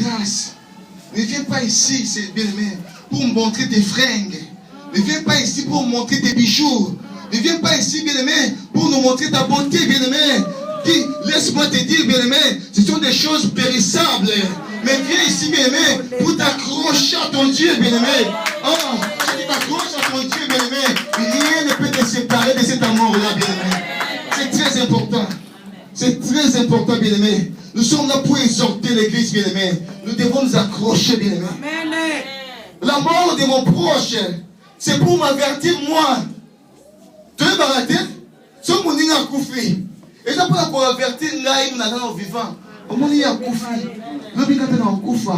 grâce. Ne viens pas ici, c'est bien-aimé, pour montrer tes fringues. Ne viens pas ici pour montrer tes bijoux. Ne viens pas ici, bien-aimé, pour nous montrer ta beauté, bien-aimé. Laisse-moi te dire, bien-aimé, ce sont des choses périssables. Mais viens ici, bien-aimé, pour t'accrocher à ton Dieu, bien-aimé. Oh, si tu t'accroches à ton Dieu, bien-aimé, rien ne peut te séparer de cet amour-là, bien-aimé. C'est très important. C'est très important, bien-aimé. Nous sommes là pour exhorter l'église, bien-aimé. Nous devons nous accrocher, bien-aimé. La mort de mon proche, c'est pour m'avertir, moi. Tu veux m'arrêter? Si mon nid a couffé. Et ça pour avertir, là, il m'a dit vivant. Mon nid a couffé. L'homme est en coufa.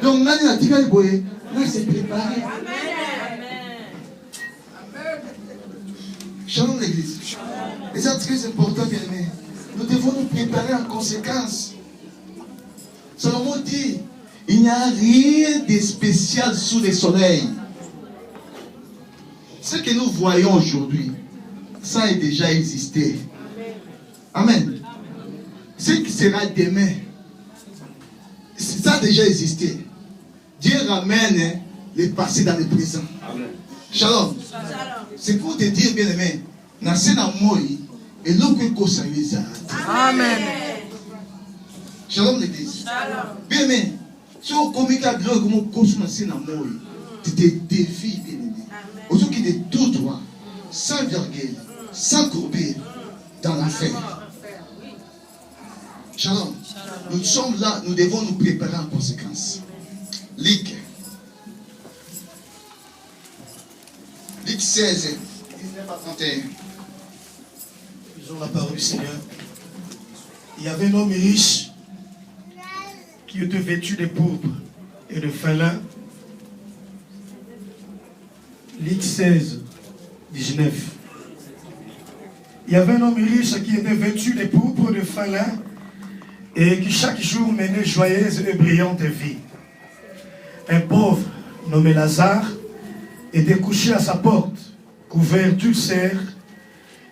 Donc, là, il a dit qu'il boye. Là, c'est préparé. Shalom l'église. Et c'est très important, bien-aimé. Nous devons nous préparer en conséquence. Salomon dit, il n'y a rien de spécial sous le soleil. Ce que nous voyons aujourd'hui, ça a déjà existé. Amen. Ce qui sera demain, ça a déjà existé. Dieu ramène le passé dans le présent. Amen. Shalom. C'est pour te dire, bien-aimé, Nasena Moi et l'autre cosa. Amen. Shalom l'église. Bien-aimé, si on commet la gloire comme on consomme Nasena Moi, tu te défies, bien-aimé. Aujourd'hui, qui est tout droit, sans virgule, sans courbure, dans l'enfer. Shalom. Nous sommes là, nous devons nous préparer en conséquence. Luc 16, 19 à 31. Lisons la parole du Seigneur. Il y avait un homme riche qui était vêtu de pourpre et de fin lin. Luc 16, 19. Il y avait un homme riche qui était vêtu de pourpre et de fin lin et qui chaque jour menait joyeuse et brillante vie. Un pauvre nommé Lazare était couché à sa porte, couvert d'ulcères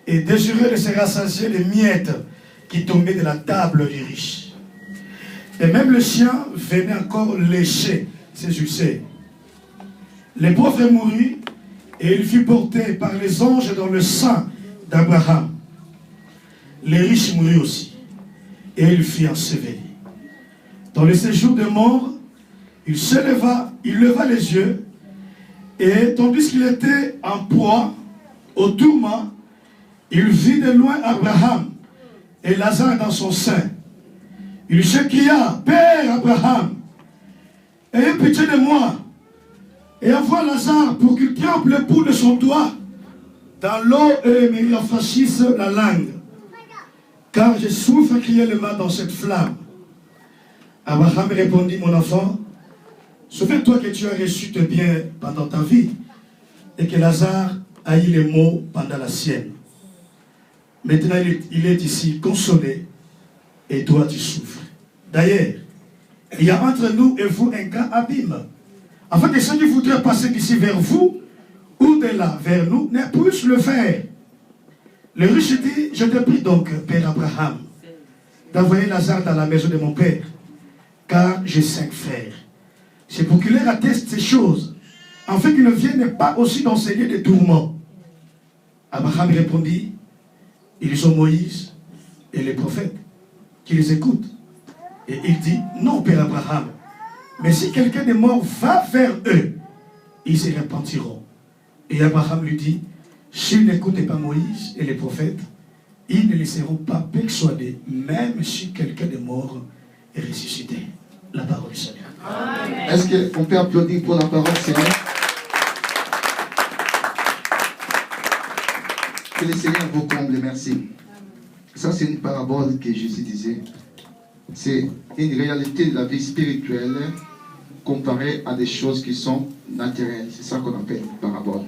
et désireux de se rassasier les miettes qui tombaient de la table du riche. Et même le chien venait encore lécher ses ulcères. Le pauvre mourut et il fut porté par les anges dans le sein d'Abraham. Le riche mourut aussi et il fut enseveli. Dans le séjour de mort, il se leva, il leva les yeux et tandis qu'il était en proie au tourment, il vit de loin Abraham et Lazare dans son sein. Il s'écria, Père Abraham, ayez pitié de moi et envoie Lazare pour qu'il trempe le bout de son doigt dans l'eau et me rafraîchisse la langue, car je souffre cruellement dans cette flamme. Abraham répondit, mon enfant, souviens-toi que tu as reçu tes biens pendant ta vie et que Lazare a eu les maux pendant la sienne. Maintenant, il est ici consolé et toi tu souffres. D'ailleurs, il y a entre nous et vous un grand abîme, afin que ceux qui voudraient passer d'ici vers vous ou de là vers nous ne puissent le faire. Le riche dit, je te prie donc, Père Abraham, d'envoyer Lazare dans la maison de mon père, car j'ai 5 frères. C'est pour qu'il leur atteste ces choses, afin qu'ils ne viennent pas aussi dans ces lieux de tourment. Abraham répondit, ils sont Moïse et les prophètes qui les écoutent. Et il dit, non, Père Abraham, mais si quelqu'un de mort va vers eux, ils se repentiront. Et Abraham lui dit, s'ils n'écoutent pas Moïse et les prophètes, ils ne laisseront pas persuader, même si quelqu'un de mort est ressuscité. La parole du Seigneur. Est-ce qu'on peut applaudir pour la parole, Seigneur? Que le Seigneur vous comble, merci. Ça, c'est une parabole que Jésus disait. C'est une réalité de la vie spirituelle comparée à des choses qui sont naturelles. C'est ça qu'on appelle parabole.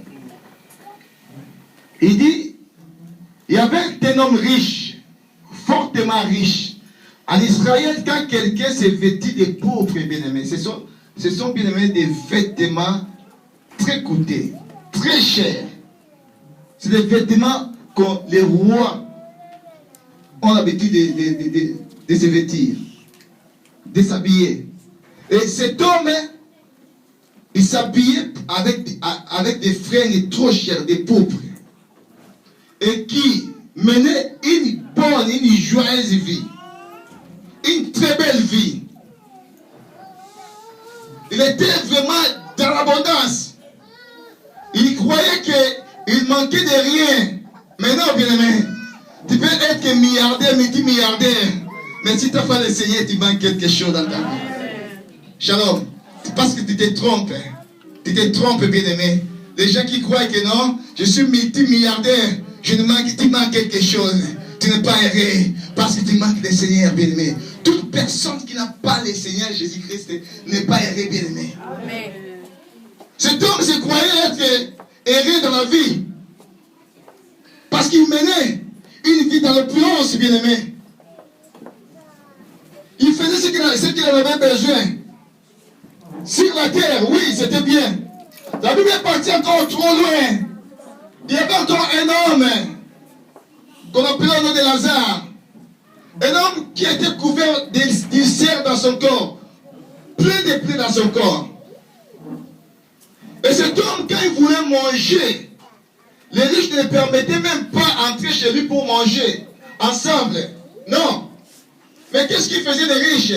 Il dit, il y avait un homme riche, fortement riche. En Israël, quand quelqu'un s'est vêtu de pauvres, bien-aimés, ce sont bien-aimés des vêtements très coûteux, très chers. C'est des vêtements que les rois ont l'habitude de se vêtir, de s'habiller. Et cet homme, il s'habillait avec des fringues trop chères, des pauvres. Et qui menait une bonne, une joyeuse vie. Une très belle vie. Il était vraiment dans l'abondance. Il croyait qu'il manquait de rien. Mais non, bien aimé. Tu peux être milliardaire, multimilliardaire. Mais si tu as fait le Seigneur, tu manques quelque chose dans ta vie. Shalom. C'est parce que tu te trompes. Tu te trompes, bien aimé. Les gens qui croient que non, je suis multimilliardaire. Tu manques quelque chose. Tu n'es pas erré. Parce que tu manques le Seigneur, bien aimé. Toute personne qui n'a pas le Seigneur Jésus-Christ n'est pas erré, bien aimé. Amen. Cet homme se croyait être erré dans la vie. Parce qu'il menait une vie dans l'opulence, bien aimé. Il faisait ce qu'il avait besoin. Sur la terre, oui, c'était bien. La Bible est partie encore trop loin. Il y avait encore un homme qu'on appelait le nom de Lazare. Un homme qui était couvert d'ulcères dans son corps. Plein de plaies dans son corps. Et cet homme, quand il voulait manger, les riches ne permettaient même pas d'entrer chez lui pour manger ensemble. Non. Mais qu'est-ce qu'ils faisaient les riches?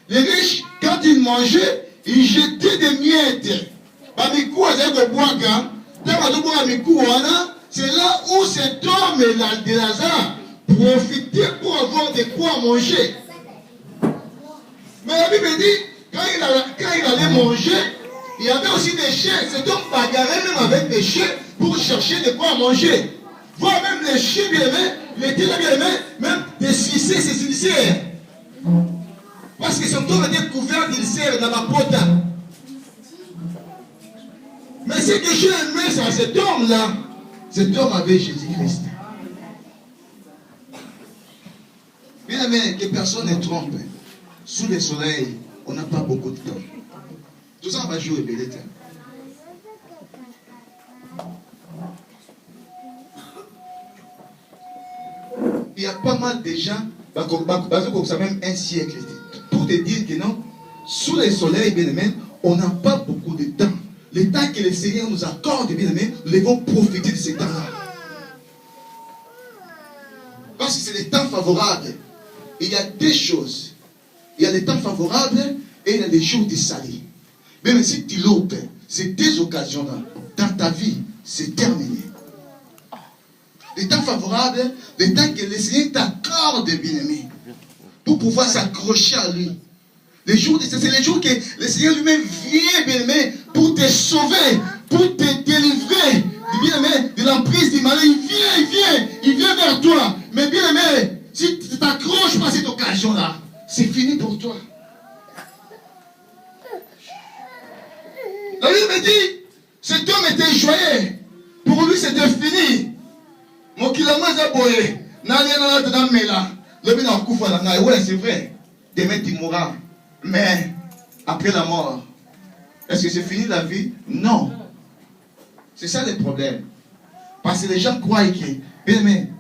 Les riches, quand ils mangeaient, ils jetaient des miettes. C'est là où cet homme de Lazare profitait pour avoir de quoi manger. Mais la Bible dit, quand il allait manger, il y avait aussi des chiens. Cet homme bagarrait même avec des chiens pour chercher de quoi manger. Voir même les chiens bien aimés, les bien aimés, même des suicides, c'est sincère. Parce que son corps était couvert d'ulcères dans la pote. Mais ce que j'ai aimé, c'est cet homme-là. Cet homme avait Jésus-Christ. Bien aimé, que personne ne trompe. Sous le soleil, on n'a pas beaucoup de temps. Tout ça va jouer bel état. Il y a pas mal de gens, comme ça même un siècle, pour te dire que non, sous le soleil, bien aimé, on n'a pas beaucoup de temps. Le temps que le Seigneur nous accorde, bien aimé, nous devons profiter de ce temps-là. Parce que c'est le temps favorable. Il y a deux choses. Il y a les temps favorables et il y a les jours de salut. Même si tu loupes ces deux occasions-là, dans ta vie, c'est terminé. Les temps favorables, les temps que le Seigneur t'accorde, bien-aimé, pour pouvoir s'accrocher à lui. Les jours, c'est les jours que le Seigneur lui-même vient, bien-aimé, pour te sauver, pour te délivrer, bien-aimé, de l'emprise du mal. Il vient vers toi. Mais bien-aimé, si tu t'accroches pas à cette occasion-là, c'est fini pour toi. La Bible me dit, cet homme était joyeux. Pour lui, c'était fini. Mon kilomètre est boyé. Ouais, c'est vrai. Demain, tu mourras. Mais, après la mort, est-ce que c'est fini la vie? Non. C'est ça le problème. Parce que les gens croient que, bien aimé,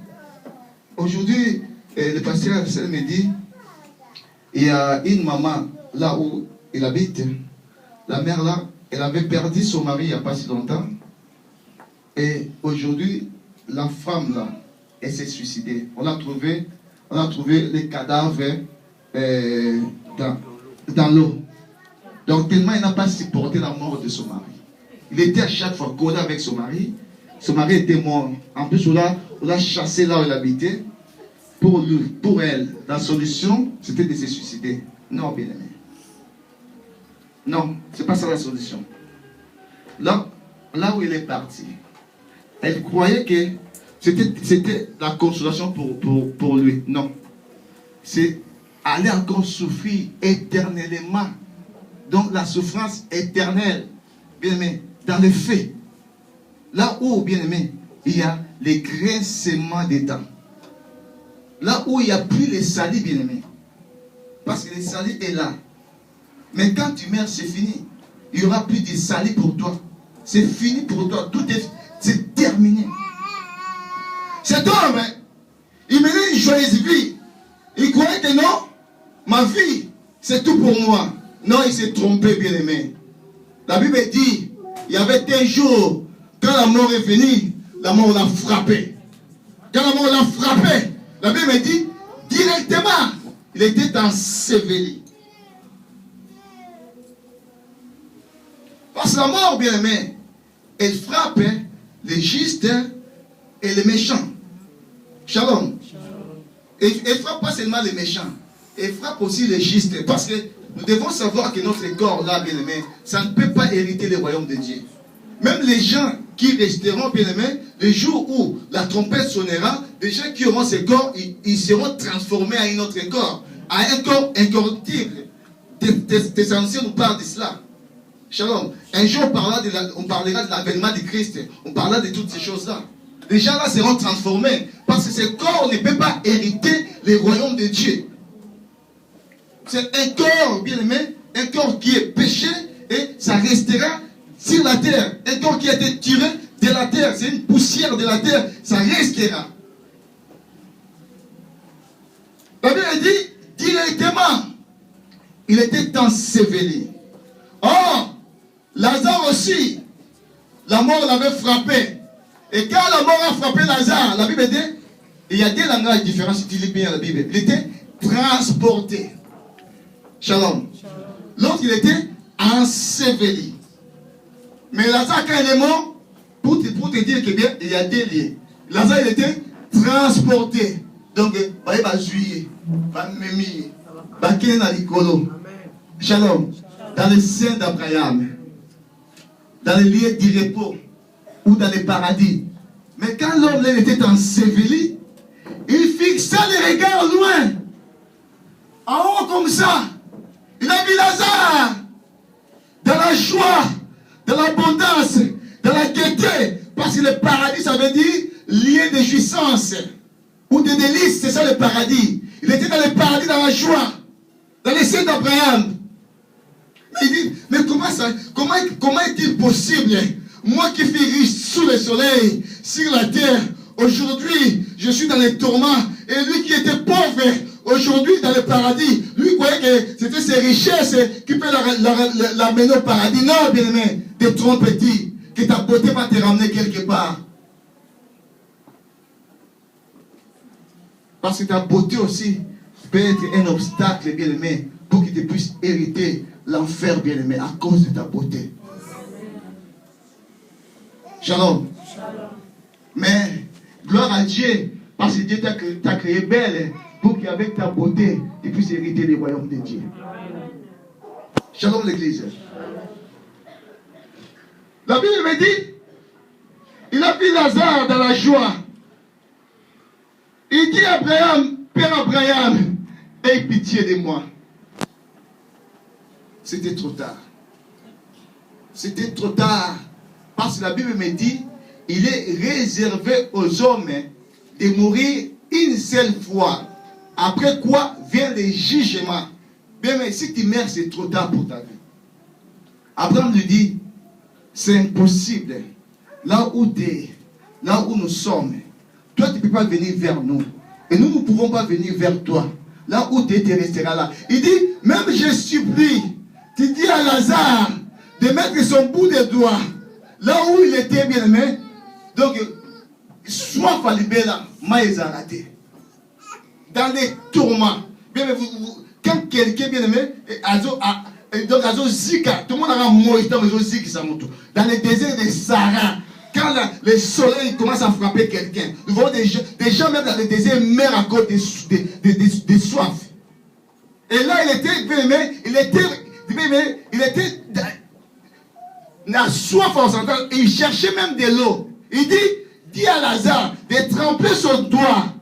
aujourd'hui, le pasteur me dit, il y a une maman là où il habite. La mère là, elle avait perdu son mari il n'y a pas si longtemps. Et aujourd'hui, la femme là, elle s'est suicidée. On a trouvé les cadavres dans l'eau. Donc tellement elle n'a pas supporté la mort de son mari. Il était à chaque fois collé avec son mari. Son mari était mort. En plus, on l'a chassé là où il habitait. Pour elle, la solution, c'était de se suicider. Non, bien aimé. Non, c'est pas ça la solution. Là où il est parti, elle croyait que c'était la consolation pour lui. Non. C'est aller encore souffrir éternellement. Donc la souffrance éternelle, bien aimé, dans les faits. Là où, bien aimé, il y a les grincements des dents. Là où il n'y a plus les salis, bien aimé. Parce que les salis est là. Mais quand tu meurs, c'est fini. Il n'y aura plus de salis pour toi. C'est fini pour toi. C'est terminé. Cet homme, il menait une joyeuse vie. Il croyait que non, ma vie, c'est tout pour moi. Non, il s'est trompé, bien-aimé. La Bible dit, il y avait un jour, quand la mort est venue, la mort l'a frappé. Quand la mort l'a frappé, la Bible dit, directement, il était enseveli. Parce que la mort, bien-aimé, elle frappe les justes et les méchants. Shalom. Et elle frappe pas seulement les méchants, elle frappe aussi les justes. Parce que nous devons savoir que notre corps, là, bien-aimé, ça ne peut pas hériter le royaume de Dieu. Même les gens qui resteront, bien-aimés, le jour où la trompette sonnera, les gens qui auront ces corps, ils seront transformés à un autre corps, à un corps incorruptible. Tes anciens nous parlent de cela. Shalom. Un jour, on parlera de l'avènement du Christ. On parlera de toutes ces choses-là. Les gens là seront transformés. Parce que ce corps ne peut pas hériter le royaume de Dieu. C'est un corps, bien aimé, un corps qui est péché et ça restera sur la terre. Un corps qui a été tiré de la terre. C'est une poussière de la terre. Ça restera. La Bible dit directement, il était enseveli. Or, Lazare aussi, la mort l'avait frappé. Et quand la mort a frappé Lazare, la Bible dit, il y a deux langages différents si tu lis bien la Bible. Il était transporté. Shalom. L'autre, il était enseveli. Mais Lazare, quand il est mort, pour te dire que bien, il y a deux liens. Lazare, il était transporté. Donc, il va juiller, il va mémir, il va quitter dans l'icolo. Shalom. Dans le sein d'Abraham, dans les lieux du repos ou dans le paradis. Mais quand l'homme était enseveli, il fixa les regards loin, en haut comme ça. Il a vu Lazare dans la joie, dans l'abondance, dans la gaieté, parce que le paradis, ça veut dire lieu de jouissance ou de délices, c'est ça le paradis. Il était dans le paradis, dans la joie, dans les sein d'Abraham. Mais il dit, mais comment est-il possible, moi qui suis riche sous le soleil, sur la terre, aujourd'hui, je suis dans les tourments, et lui qui était pauvre, aujourd'hui dans le paradis, lui croyait que c'était ses richesses qui peuvent l'amener au paradis. Non, bien aimé, te trompes-tu, que ta beauté va te ramener quelque part. Parce que ta beauté aussi peut être un obstacle, bien aimé, pour que tu puisses hériter l'enfer, bien aimé, à cause de ta beauté. Shalom. Mais, gloire à Dieu, parce que Dieu t'a créé belle, pour qu'avec ta beauté, tu puisses hériter les royaumes de Dieu. Shalom l'église. La Bible me dit, il a vu Lazare dans la joie. Il dit à Abraham, Père Abraham, aie pitié de moi. C'était trop tard. C'était trop tard. Parce que la Bible me dit, il est réservé aux hommes de mourir une seule fois. Après quoi vient le jugement. Bien, mais si tu meurs, c'est trop tard pour ta vie. Abraham lui dit, c'est impossible. Là où nous sommes, toi tu ne peux pas venir vers nous. Et nous ne pouvons pas venir vers toi. Là où tu es, tu resteras là. Il dit, même je supplie, tu dis à Lazare de mettre son bout de doigt là où il était bien aimé. Donc, soit falibé là, maïzarate. Dans les tourments. Bien, quand quelqu'un bien aimé, donc azo zika, tout le monde a un mot, dans les déserts de Sahara, quand le soleil commence à frapper quelqu'un, nous voyons des gens même dans les déserts meurent à cause de soif. Et là, il était bien aimé, il était la soif en s'entendant, il cherchait même de l'eau. Il dit à Lazare de tremper son doigt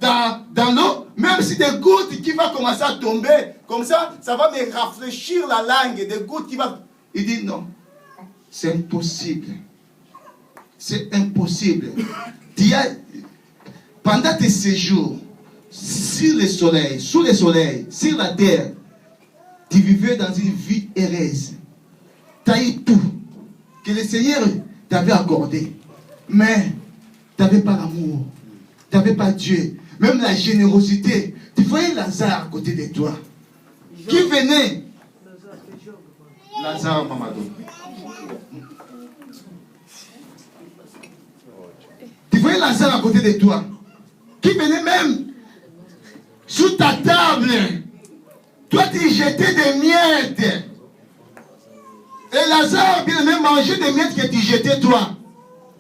dans l'eau, même si des gouttes qui vont commencer à tomber, comme ça va me rafraîchir la langue, des gouttes qui vont... Il dit non, c'est impossible. C'est impossible. Pendant tes séjours, sur le soleil, sous le soleil, sur la terre, tu vivais dans une vie heureuse. Tu as eu tout que le Seigneur t'avait accordé. Mais tu n'avais pas l'amour. Tu n'avais pas Dieu. Même la générosité. Tu voyais Lazare à côté de toi. Qui venait Lazare Mamadou. Tu voyais Lazare à côté de toi, qui venait même sous ta table. Toi, tu jetais des miettes. Et Lazare, bien même manger des miettes que tu jetais, toi.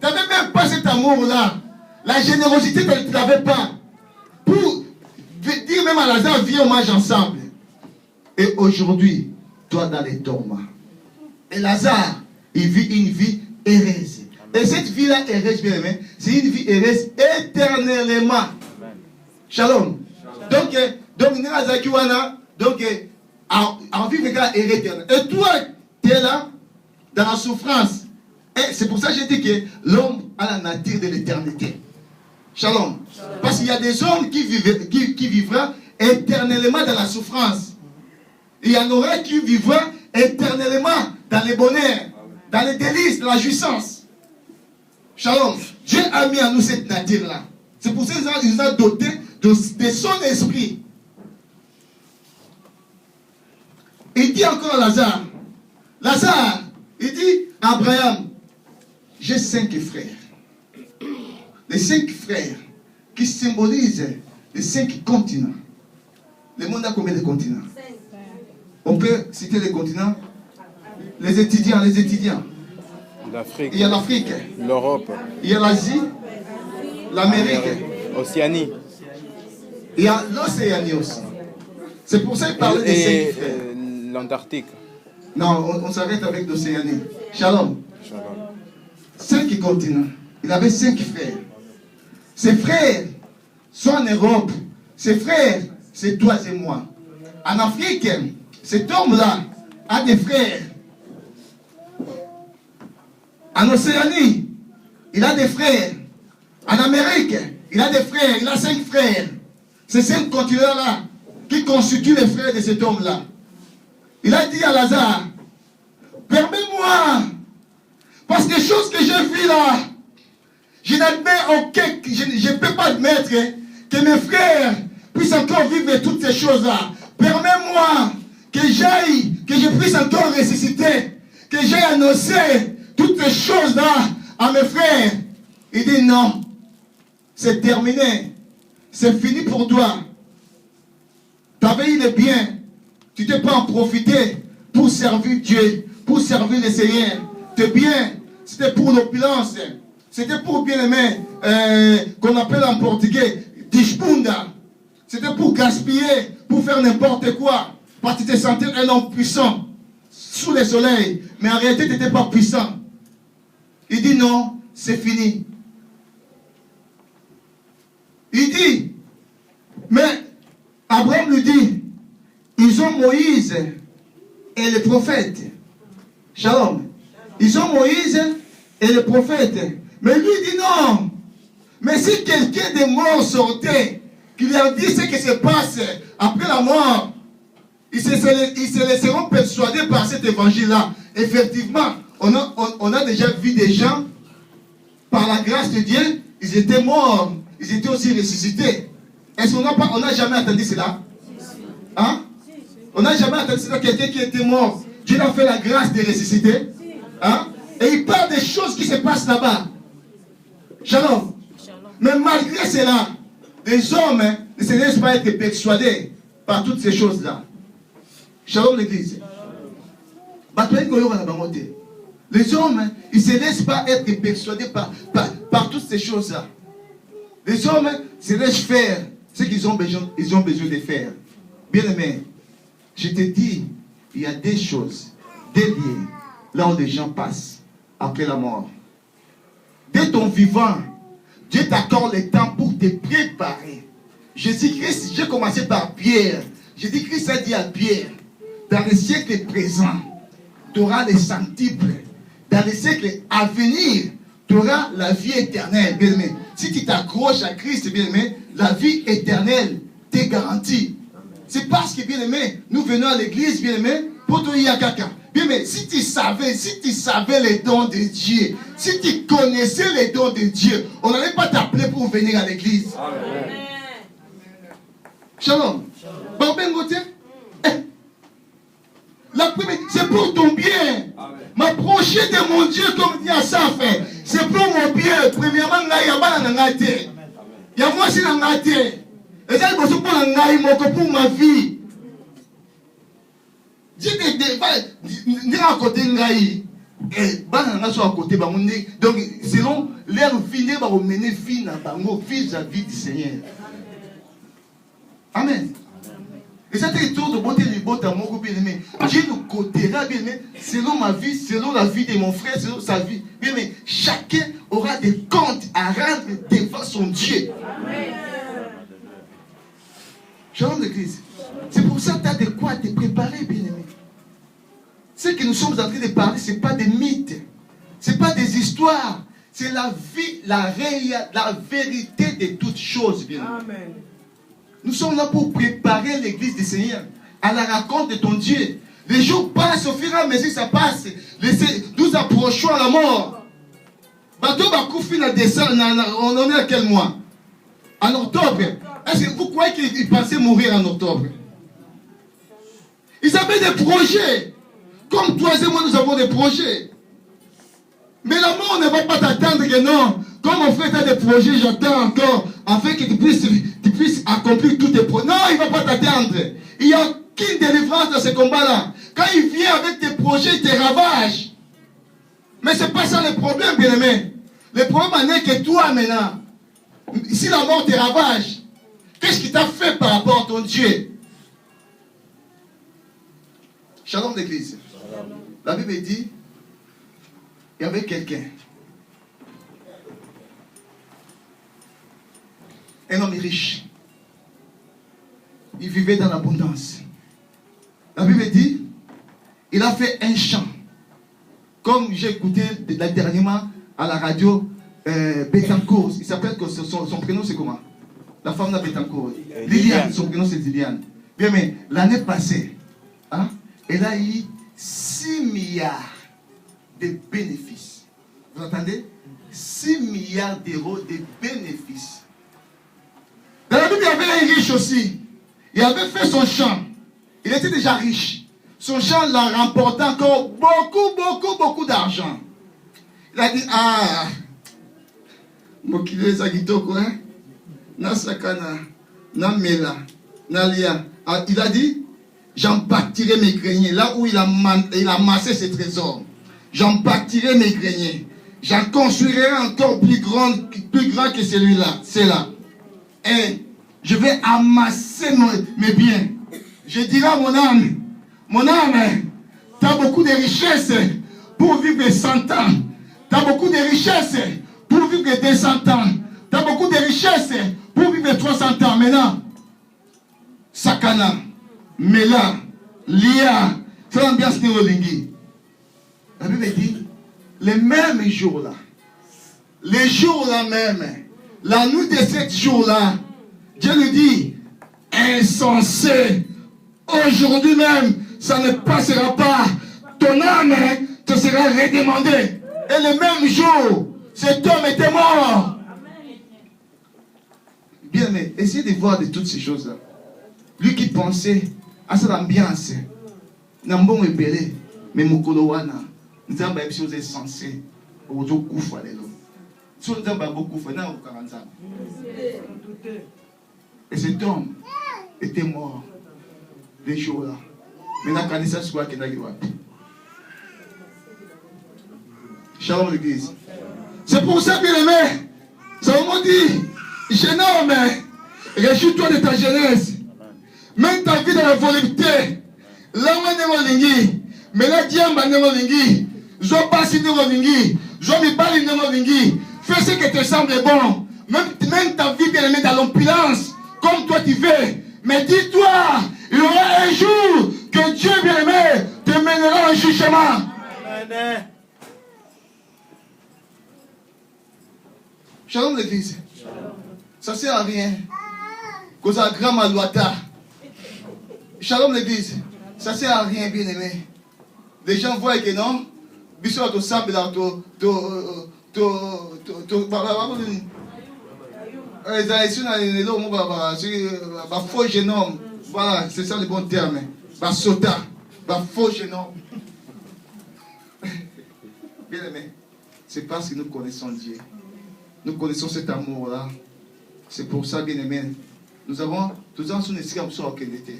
Tu n'avais même pas cet amour-là. La générosité, tu ne l'avais pas. Pour dire même à Lazare, viens, on mange ensemble. Et aujourd'hui, toi dans les tourments. Et Lazare, il vit une vie heureuse. Et cette vie-là heureuse, bien aimé, c'est une vie heureuse éternellement. Shalom. Donc, en vivre avec la éternelle. Et toi, tu es là, dans la souffrance. Et c'est pour ça que j'ai dit que l'homme a la nature de l'éternité. Shalom. Parce qu'il y a des hommes qui vivront éternellement dans la souffrance. Il y en aura qui vivront éternellement dans les bonheurs, dans les délices, dans la jouissance. Shalom. Dieu a mis en nous cette nature-là. C'est pour ça qu'il nous a dotés de son esprit. Il dit encore à Lazare, Lazare, il dit à Abraham, j'ai 5 frères. Les 5 frères qui symbolisent les 5 continents. Le monde a combien de continents? 5. On peut citer les continents? Les étudiants. L'Afrique. Il y a l'Afrique. L'Europe. Il y a l'Asie. L'Amérique. Océanie. Il y a l'Océanie aussi. C'est pour ça qu'il parlait des 5 frères. L'Antarctique. Non, on s'arrête avec l'Océanie. Shalom. 5 continents. Il avait 5 frères. Ses frères sont en Europe. Ses frères, c'est toi et moi. En Afrique, cet homme-là a des frères. En Océanie, il a des frères. En Amérique, il a des frères. Il a 5 frères. Ces 5 continents-là qui constituent les frères de cet homme-là. Il a dit à Lazare, permets-moi, parce que les choses que j'ai vues là, je n'admets aucun, je ne peux pas admettre que mes frères puissent encore vivre toutes ces choses-là. Permets-moi que je puisse encore ressusciter, que j'aille annoncer toutes ces choses-là à mes frères. Il dit non, c'est terminé, c'est fini pour toi. Tu avais eu le bien, tu ne t'es pas en profité pour servir Dieu, pour servir le Seigneur. Tes biens, c'était pour l'opulence. C'était pour bien aimer, qu'on appelle en portugais, dishbunda. C'était pour gaspiller, pour faire n'importe quoi. Parce que tu te sentais un homme puissant, sous le soleil. Mais en réalité, tu n'étais pas puissant. Il dit non, c'est fini. Il dit, mais Abraham lui dit, ils ont Moïse et les prophètes. Shalom. Ils ont Moïse et les prophètes. Mais lui dit non. Mais si quelqu'un des morts sortait, qui leur dit ce qui se passe après la mort, ils se laisseront persuader par cet évangile-là. Effectivement, on a déjà vu des gens, par la grâce de Dieu, ils étaient morts, ils étaient aussi ressuscités. Est-ce qu'on n'a jamais entendu cela? Hein? On n'a jamais entendu cela, quelqu'un qui était mort. Dieu a fait la grâce de ressusciter. Hein? Et il parle des choses qui se passent là-bas. Shalom. Mais malgré cela, les hommes ne se laissent pas être persuadés par toutes ces choses-là. Shalom l'église. Les hommes, ils ne se laissent pas être persuadés par toutes ces choses-là. Les hommes se laissent faire ce qu'ils ont besoin de faire. Bien aimé, je te dis, il y a des choses, des lieux, là où les gens passent après la mort. Dès ton vivant, Dieu t'accorde le temps pour te préparer. Jésus-Christ, j'ai commencé par Pierre. Jésus-Christ a dit à Pierre, dans le siècle présent, tu auras les centiples. Dans le siècle à venir, tu auras la vie éternelle. Bien aimé, si tu t'accroches à Christ, bien aimé, la vie éternelle t'est garantie. C'est parce que, bien aimé, nous venons à l'église, bien aimé, pour te dire caca. Bien aimé, si tu savais les dons de Dieu, si tu connaissais les dons de Dieu, on n'allait pas t'appeler pour venir à l'église. Amen. Shalom. La première, c'est c'est pour ton bien. M'approcher de mon Dieu comme dit Asaph. C'est pour mon bien. Premièrement, il y a pas de il y a moi aussi dans la terre. Et ça, c'est pour ma vie. Dis à côté de Ngaï. Et à côté donc selon leur vie, ils vont mener vie vis-à-vis du Seigneur. Amen. Et ça, c'est tour de beauté du beau amour bien aimé. Dieu nous côtéra bien aimé selon ma vie, selon la vie de mon frère, selon sa vie. Bien aimé, chacun aura des comptes à rendre devant son Dieu. Amen. Shalom l'église. C'est pour ça que tu as de quoi te préparer, bien aimé. Ce que nous sommes en train de parler, ce n'est pas des mythes, ce n'est pas des histoires, c'est la vie, la vérité de toutes choses, bien aimé. Amen. Nous sommes là pour préparer l'église du Seigneur à la rencontre de ton Dieu. Les jours passent, au fur et à mesure ça passe. Nous approchons à la mort. On est à quel mois? En octobre. Est-ce que vous croyez qu'ils pensaient mourir en octobre? Ils avaient des projets. Comme toi et moi, nous avons des projets. Mais la mort ne va pas t'attendre que non. Comme on fait des projets, j'attends encore, afin que tu puisses accomplir tous tes projets. Non, il ne va pas t'attendre. Il n'y a aucune délivrance dans ce combat-là. Quand il vient avec tes projets, il te ravage. Mais ce n'est pas ça le problème, bien aimé. Le problème n'est que toi maintenant. Si la mort te ravage, qu'est-ce qui t'a fait par rapport à ton Dieu? Shalom l'église. La Bible dit, il y avait quelqu'un. Un homme riche. Il vivait dans l'abondance. La Bible dit, il a fait un chant. Comme j'ai écouté dernièrement à la radio, Betancourt. Il s'appelle, son prénom c'est comment? La femme de Betancourt. Liliane, son prénom c'est Liliane. Bien, mais l'année passée, hein, elle a eu 6 milliards de bénéfices. Vous entendez? 6 milliards d'euros de bénéfices. Dans la Bible, il y avait un riche aussi. Il avait fait son champ. Il était déjà riche. Son champ l'a remporté encore beaucoup d'argent. Il a dit, Mokile Zagitoko, na sakana, na mela, na lia. Il a dit, j'en bâtirai mes greniers. Là où il a amassé ses trésors, j'en bâtirai mes greniers. J'en construirai encore plus grand que celui-là. C'est là. Et je vais amasser mes biens. Je dirai à mon âme, tu as beaucoup de richesses pour vivre 100 ans. Tu as beaucoup de richesses pour vivre 200 ans. Tu as beaucoup de richesses pour vivre 300 ans. Maintenant, Sakana, Mela, Lia, c'est l'ambiance néolingi. La Bible dit, les mêmes jours-là, les jours-là même, la nuit de 7 jours-là, Dieu nous dit, insensé, aujourd'hui même, ça ne passera pas. Ton âme te sera redemandée. Et le même jour, cet homme était mort. Bien, mais essayez de voir de toutes ces choses-là. Lui qui pensait à cette ambiance, Nambon est belé, mais Mokolowana, nous avons des choses insensées. Et cet homme était mort les jours-là. Maintenant, quand il s'est soit qu'il a eu. Shalom l'église. C'est pour ça, bien aimé, Salomon dit, jeune homme, réjouis-toi de ta jeunesse. Mène ta vie dans la volupté. Là où on est lingi, mais là, Diamba n'est lingi. Je passe n'est lingi. Je me parle n'est lingi. Fais ce qui te semble bon. Mène ta vie, bien aimé, dans l'opulence, comme toi tu veux. Mais dis-toi, il y aura un jour que Dieu, bien aimé, te mènera un jugement. Amen. Shalom l'église. Ça ne sert à rien. Cause à grand malouata. Shalom l'église. Ça ne sert à rien, bien aimé. Les gens voient que non. Bisous to sable là faux jeune homme. Voilà, c'est ça le bon terme. Sota. Faux jeune homme. Bien aimé, c'est parce que nous connaissons Dieu. Nous connaissons cet amour-là. C'est pour ça, bien aimé, nous avons son esprit en soi qu'elle était.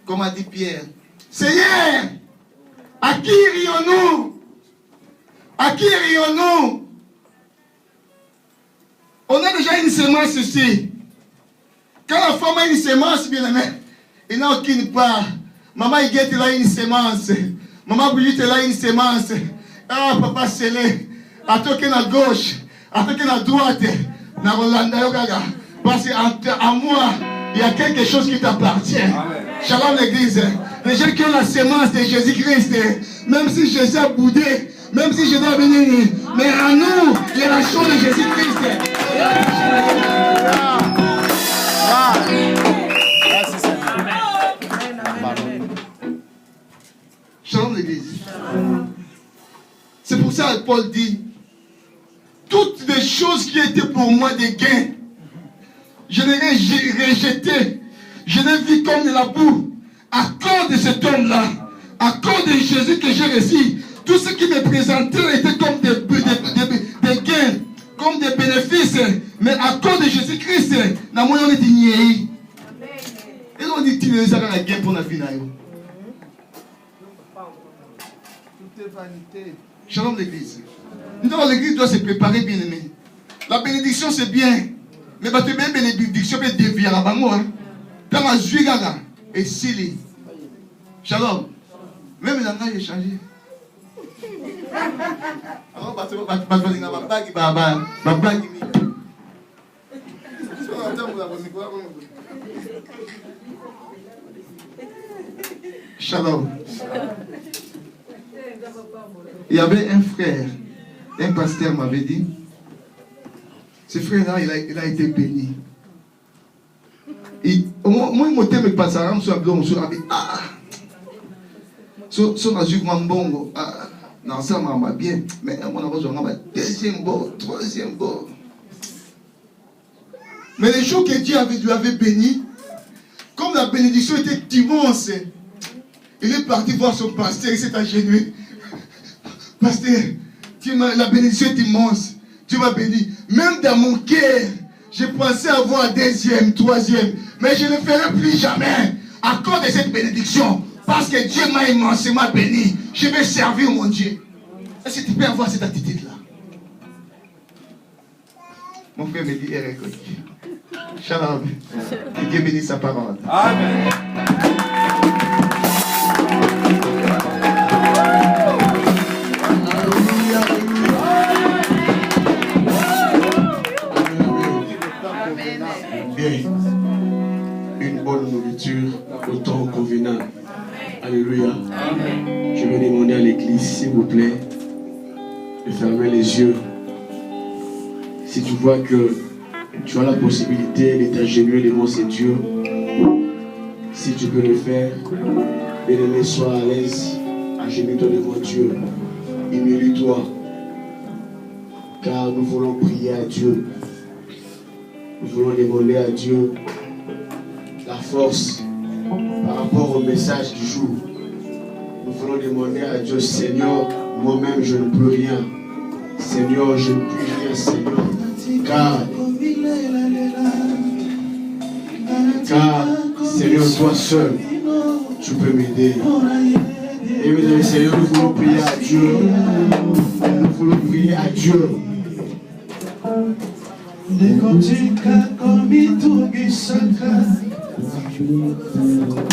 Comme a dit Pierre, Seigneur, à qui irions-nous? À qui irions-nous? On a déjà une semence ici. Quand la femme a une semence, bien aimé, il n'a aucune part. Maman Iguette a une semence. Maman Brigitte a une semence. Ah, papa Célé, à toi qui est à gauche, à toi qui est à droite, na Rolanda Yogaga. Parce qu'en moi, il y a quelque chose qui t'appartient. Shalom l'église. Les gens qui ont la semence de Jésus-Christ, même si Jésus a boudé, même si je dois venir, mais à nous, il y a la chose de Jésus-Christ. Shalom l'église. C'est pour ça que Paul dit, toutes les choses qui étaient pour moi des gains, je les ai rejetées, je les vis comme de la boue, à cause de cet homme-là, à cause de Jésus que j'ai reçu. Tout ce qui me présentait était comme des gains, comme des bénéfices, mais à cause de Jésus-Christ, na moi on est igné. Et on dit qu'il y a un gain pour la vie. Tout est vanité. Shalom l'église. L'église doit se préparer, bien aimé. La bénédiction c'est bien. Mais tu bien bénédiction peut dévier à la moi. Quand ma suis là, et s'il Shalom. Même la main est changé. Alors, Shalom. Il y avait un frère, un pasteur m'avait dit, ce frère-là, il a été béni. Moi, je me passe à l'âme sur la blonde, sur la vie. Ah! Sur la juge, bon, non, ça m'a bien. Mais on a besoin de deuxième beau, troisième beau. Mais les jours que Dieu lui avait béni, comme la bénédiction était immense, il est parti voir son pasteur, il s'est agenouillé. Pasteur, la bénédiction est immense. Tu m'as béni. Même dans mon cœur, je pensais avoir deuxième, troisième. Mais je ne le ferai plus jamais à cause de cette bénédiction. Parce que Dieu m'a immensément béni. Je vais servir mon Dieu. Est-ce que tu peux avoir cette attitude-là? Mon frère me dit, Eric, Shalom. Que Dieu bénisse sa parole. Amen. Bien, une bonne nourriture au temps convenable. Alléluia. Amen. Je vais demander à l'église, s'il vous plaît, de fermer les yeux. Si tu vois que tu as la possibilité de t'agenouiller devant ces dieux, si tu peux le faire, bien-aimé, sois à l'aise, agenouille-toi devant Dieu, humilie-toi, car nous voulons prier à Dieu. Nous voulons demander à Dieu la force par rapport au message du jour. Nous voulons demander à Dieu, Seigneur, moi-même je ne peux rien. Seigneur, je ne puis rien, Seigneur. Car Seigneur, toi seul, tu peux m'aider. Et mesdames et Seigneur, nous voulons prier à Dieu. Nous voulons prier à Dieu.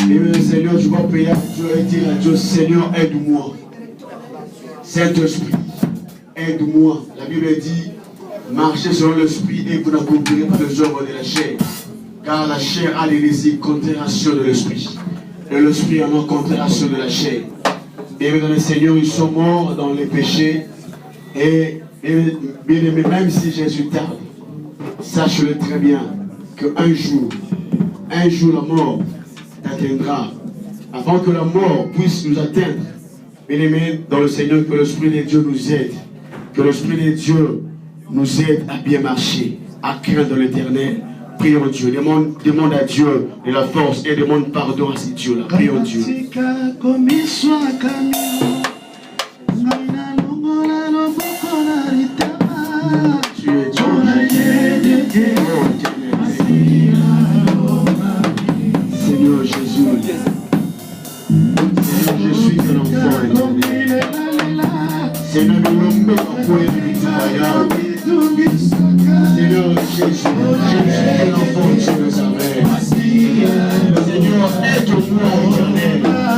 Et le Seigneur, je vais prier à Dieu et dire à Dieu, Seigneur, aide-moi. Saint-Esprit, aide-moi. La Bible dit, marchez selon l'Esprit et vous n'accomplirez pas les œuvres de la chair. Car la chair a des désirs contraires à ceux de l'Esprit. Et l'Esprit a non contraire à ceux de la chair. Et mesdames et Seigneur, ils sont morts dans les péchés. Et bien aimé, même si Jésus tarde, sache-le très bien qu'un jour la mort t'atteindra. Avant que la mort puisse nous atteindre, bien aimé dans le Seigneur, que l'Esprit de Dieu nous aide. Que l'Esprit de Dieu nous aide à bien marcher, à craindre l'Éternel. Prions Dieu, demande à Dieu de la force et demande pardon à ces dieux-là. Prions Dieu. Seigneur, nous l'homme pour les Seigneur Jésus, Jésus, l'enfant de Jérusalem. Seigneur, aide-moi, éternel.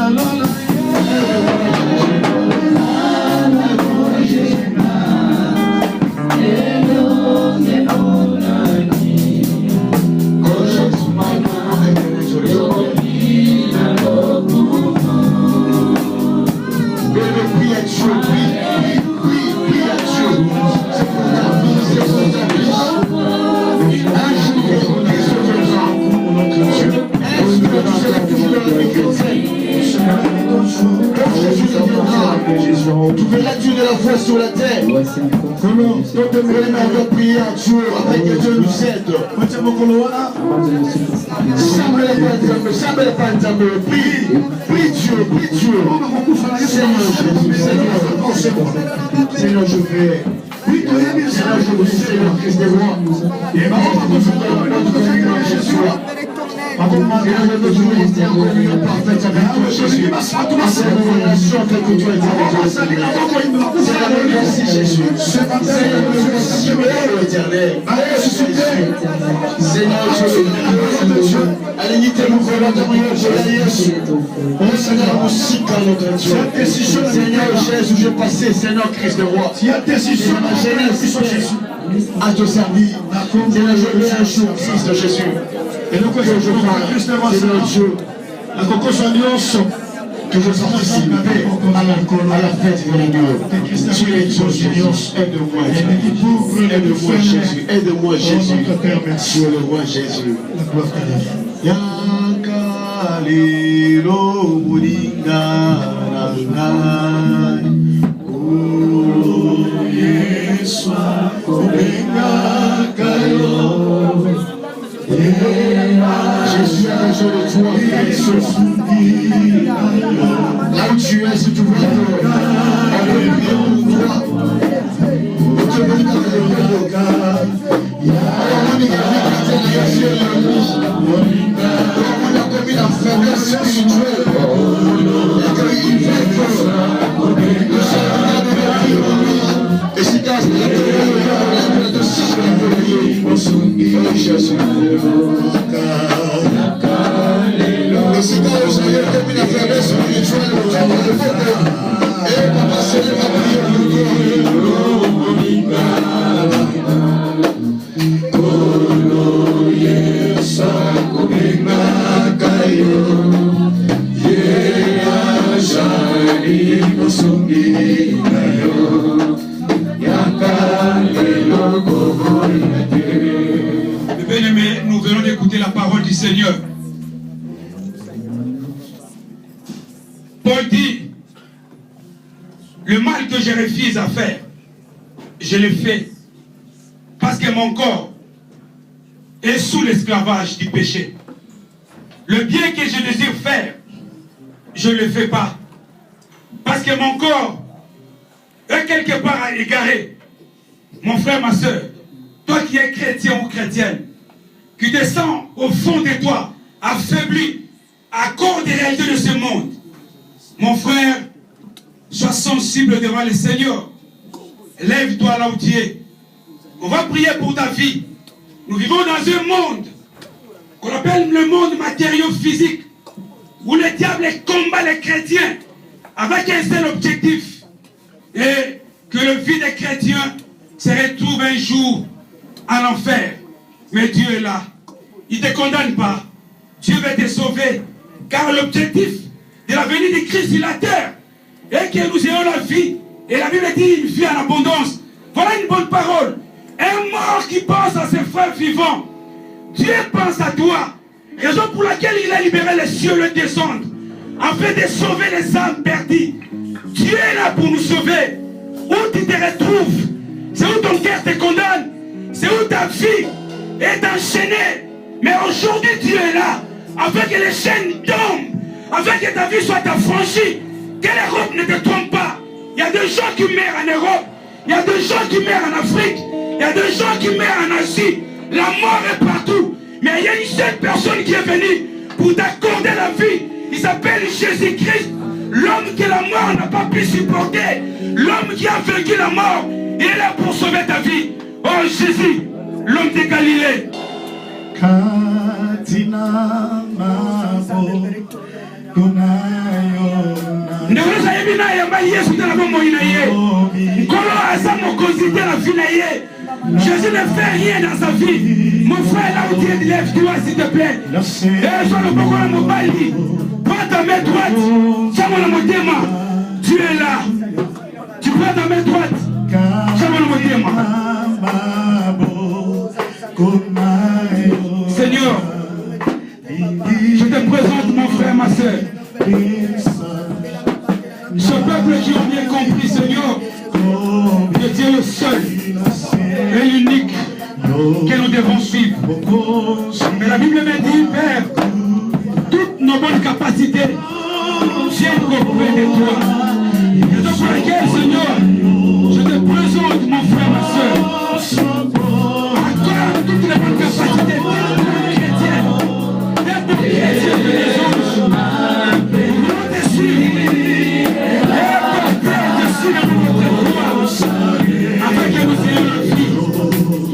Tu verras Dieu de la foi sur la terre. Comment toi te mets à prier à Dieu afin que Dieu nous aide. Prie Dieu. Seigneur, je vais. Seigneur, je vous dis, Seigneur Christ de moi. Et ma Seigneur Jésus, je passais, Seigneur Christ de roi. À te servir. Seigneur, je veux un jour, Fils de Jésus. Et nous, que je fasse, Seigneur Dieu, que je participe à la fête de Dieu. Tu es Dieu, Seigneur, aide-moi, Jésus, aide-moi, Jésus, tu es le roi Jésus. Yakalilo Buringa Nangai Yeswa Buringa Kayo. Jésus a besoin de toi, Jésus. Là où tu es, si tu veux, on veut prier pour toi. On te veut dans le cœur. On a commis la faiblesse spirituelle. Et si tu as de Jésus. Et si tu as commis la faiblesse spirituelle, et papa, c'est la prière Bien-aimés, nous venons d'écouter la parole du Seigneur. Paul dit, le mal que je refuse à faire, je le fais parce que mon corps est sous l'esclavage du péché. Le bien que je désire faire, je ne le fais pas parce que mon corps est quelque part égaré. Mon frère, ma soeur, toi qui es chrétien ou chrétienne, qui te sens au fond de toi affaibli à cause des réalités de ce monde, mon frère, sois sensible devant le Seigneur. Lève-toi là où tu es. On va prier pour ta vie. Nous vivons dans un monde qu'on appelle le monde matériau-physique, où le diable combat les chrétiens avec un seul objectif, et que le vie des chrétiens se retrouve un jour à l'enfer. Mais Dieu est là. Il ne te condamne pas. Dieu va te sauver. Car l'objectif de la venue de Christ sur la terre est que nous ayons la vie. Et la Bible dit une vie en abondance. Voilà une bonne parole. Un mort qui pense à ses frères vivants. Dieu pense à toi. Raison pour laquelle il a libéré les cieux le descendre, afin de sauver les âmes perdues. Dieu est là pour nous sauver. Où tu te retrouves, c'est où ton cœur te condamne, c'est où ta vie est enchaînée. Mais aujourd'hui Dieu est là, afin que les chaînes tombent, afin que ta vie soit affranchie. Que l'Europe ne te trompe pas. Il y a des gens qui meurent en Europe, il y a des gens qui meurent en Afrique, il y a des gens qui meurent en Asie. La mort est partout. Mais il y a une seule personne qui est venue pour t'accorder la vie. Il s'appelle Jésus-Christ. L'homme que la mort n'a pas pu supporter. L'homme qui a vaincu la mort. Il est là pour sauver ta vie. Oh Jésus, l'homme de Galilée. Jésus ne fait rien dans sa vie. Mon frère, là où tu es, lève-toi s'il te plaît. Et je le beaucoup de mon bali. Prends ta main droite. Tu es là. Tu prends ta main droite. Seigneur, je te présente mon frère, ma soeur. Ce peuple qui ont bien compris, Seigneur, que tu es le seul et l'unique que nous devons suivre. Mais la Bible me dit, Père, toutes nos bonnes capacités viennent auprès de toi. Et donc pour laquelle, Seigneur, je te présente mon frère, ma soeur. Encore toutes les bonnes capacités chrétiennes, des bons chrétiens de les anges. Nous te suivons. Afin que nous ayons la vie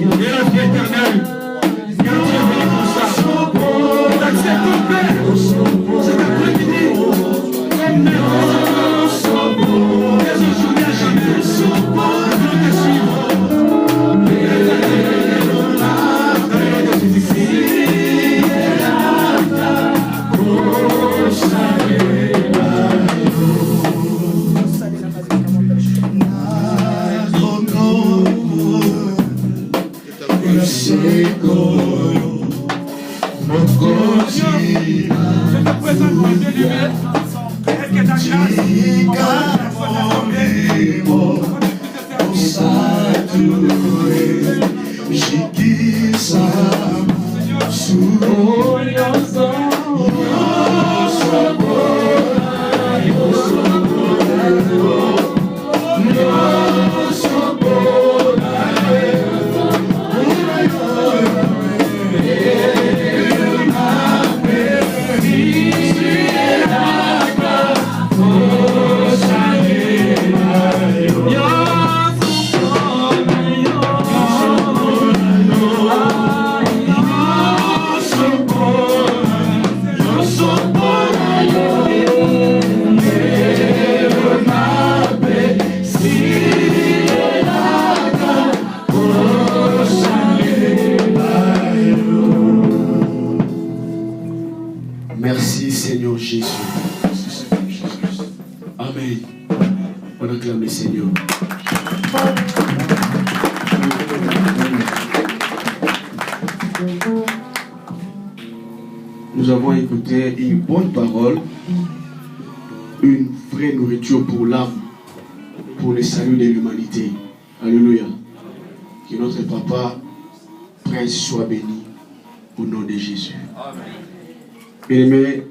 et la vie éternelle. Car tu es venu pour ça. T'acceptes, Père, cet après-midi comme merveilleux. Et aujourd'hui à jamais, nous te suivre. Merci Seigneur Jésus. Amen. On acclame le Seigneur. Nous avons écouté une bonne parole, une vraie nourriture pour l'âme, pour le salut de l'humanité. Alléluia. Que notre Papa, Prince, soit béni au nom de Jésus. Bien-aimés,